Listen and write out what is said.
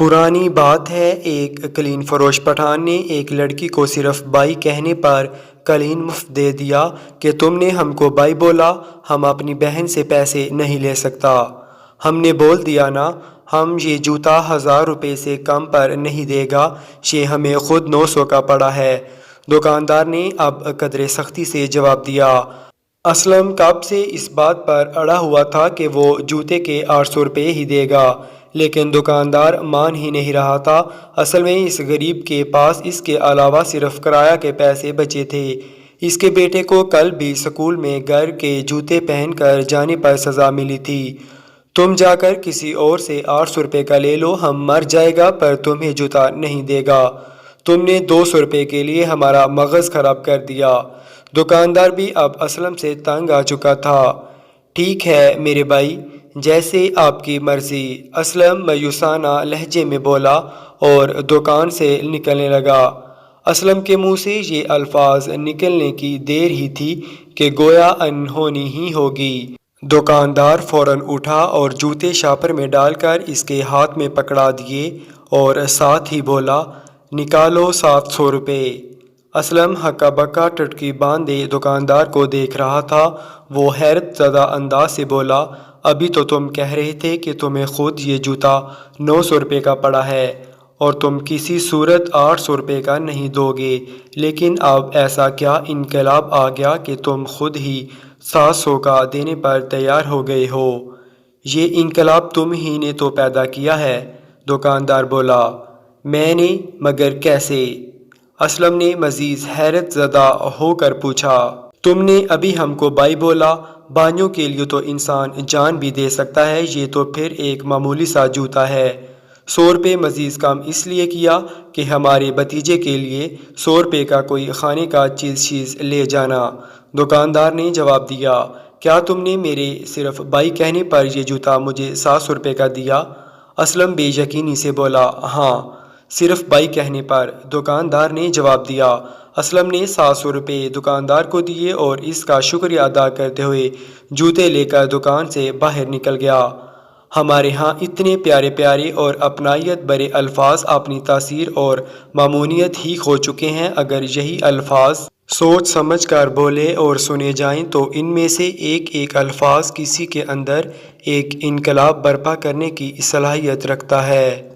پرانی بات ہے، ایک قلین فروش پٹھان نے ایک لڑکی کو صرف بائی کہنے پر قلین مفت دے دیا کہ تم نے ہم کو بائی بولا، ہم اپنی بہن سے پیسے نہیں لے سکتا۔ ہم نے بول دیا نا، ہم یہ جوتا 1000 روپے سے کم پر نہیں دے گا، یہ ہمیں خود 900 کا پڑا ہے۔ دکاندار نے اب قدرے سختی سے جواب دیا۔ اسلم کب سے اس بات پر اڑا ہوا تھا کہ وہ جوتے کے 800 روپے ہی دے گا، لیکن دکاندار مان ہی نہیں رہا تھا۔ اصل میں اس غریب کے پاس اس کے علاوہ صرف کرایہ کے پیسے بچے تھے۔ اس کے بیٹے کو کل بھی اسکول میں گھر کے جوتے پہن کر جانے پر سزا ملی تھی۔ تم جا کر کسی اور سے 800 روپے کا لے لو، ہم مر جائے گا پر تمہیں جوتا نہیں دے گا۔ تم نے 200 روپے کے لیے ہمارا مغز خراب کر دیا۔ دکاندار بھی اب اسلم سے تنگ آ چکا تھا۔ ٹھیک ہے میرے بھائی، جیسے آپ کی مرضی، اسلم مایوسانہ لہجے میں بولا اور دکان سے نکلنے لگا۔ اسلم کے منہ سے یہ الفاظ نکلنے کی دیر ہی تھی کہ گویا انہونی ہی ہوگی۔ دکاندار فوراً اٹھا اور جوتے شاپر میں ڈال کر اس کے ہاتھ میں پکڑا دیے اور ساتھ ہی بولا، نکالو 700 روپے۔ اسلم ہکا بکا ٹٹکی باندھے دکاندار کو دیکھ رہا تھا۔ وہ حیرت زدہ انداز سے بولا، ابھی تو تم کہہ رہے تھے کہ تمہیں خود یہ جوتا 900 روپے کا پڑا ہے اور تم کسی صورت 800 روپے کا نہیں دو گے، لیکن اب ایسا کیا انقلاب آ گیا کہ تم خود ہی 700 کا دینے پر تیار ہو گئے ہو؟ یہ انقلاب تم ہی نے تو پیدا کیا ہے۔ دکاندار بولا، میں نے؟ مگر کیسے؟ اسلم نے مزید حیرت زدہ ہو کر پوچھا۔ تم نے ابھی ہم کو بائی بولا، بائیوں کے لیے تو انسان جان بھی دے سکتا ہے، یہ تو پھر ایک معمولی سا جوتا ہے۔ 100 روپے مزید کم اس لیے کیا کہ ہمارے بھتیجے کے لیے 100 روپے کا کوئی کھانے کا چیز لے جانا۔ دکاندار نے جواب دیا، کیا تم نے میرے صرف بائی کہنے پر یہ جوتا مجھے 700 روپے کا دیا؟ اسلم بے یقینی سے بولا، ہاں، صرف بائی کہنے پر۔ دکاندار نے جواب دیا۔ اسلم نے 700 روپے دکاندار کو دیے اور اس کا شکریہ ادا کرتے ہوئے جوتے لے کر دکان سے باہر نکل گیا۔ ہمارے ہاں اتنے پیارے پیارے اور اپنائیت بھرے الفاظ اپنی تاثیر اور مامونیت ہی کھو چکے ہیں۔ اگر یہی الفاظ سوچ سمجھ کر بولے اور سنے جائیں تو ان میں سے ایک ایک الفاظ کسی کے اندر ایک انقلاب برپا کرنے کی صلاحیت رکھتا ہے۔